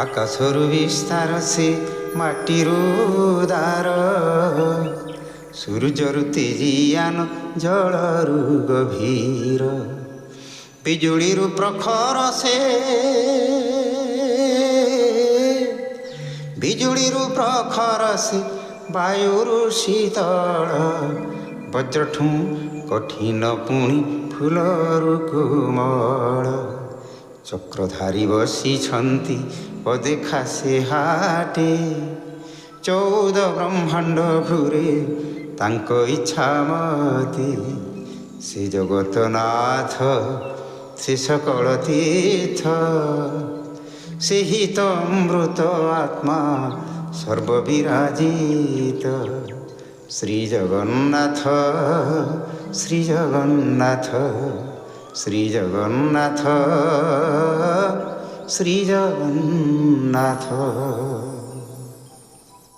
ଆକାଶରୁ ବିସ୍ତାର ସେ ମାଟିରୁ ଦାର, ସୂର୍ଯ୍ୟରୁ ତେଜିୟାନ ଜଳରୁ ଗଭୀର, ବିଜୁଳିରୁ ପ୍ରଖର ସେ, ବିଜୁଳିରୁ ପ୍ରଖର ସେ, ବାୟୁରୁ ଶୀତଳ, ବଜ୍ରଠୁ କଠିନ ପୁଣି ଫୁଲରୁ କୋମଳ, ଚକ୍ରଧାରୀ ବସିଛନ୍ତି ଅଦେଖା ସେ ହାଟେ, 14 ବ୍ରହ୍ମାଣ୍ଡ ଘୁରେ ତାଙ୍କ ଇଚ୍ଛା ମତେ, ସେ ଜଗତନାଥ ସେ ସକଳ ତୀର୍ଥ, ସେହି ତ ଅମୃତ ଆତ୍ମା ସର୍ବବିରାଜିତ, ଶ୍ରୀ ଜଗନ୍ନାଥ ଶ୍ରୀ ଜଗନ୍ନାଥ ଶ୍ରୀ ଜଗନ୍ନାଥ ଶ୍ରୀ ଜଗନ୍ନାଥ।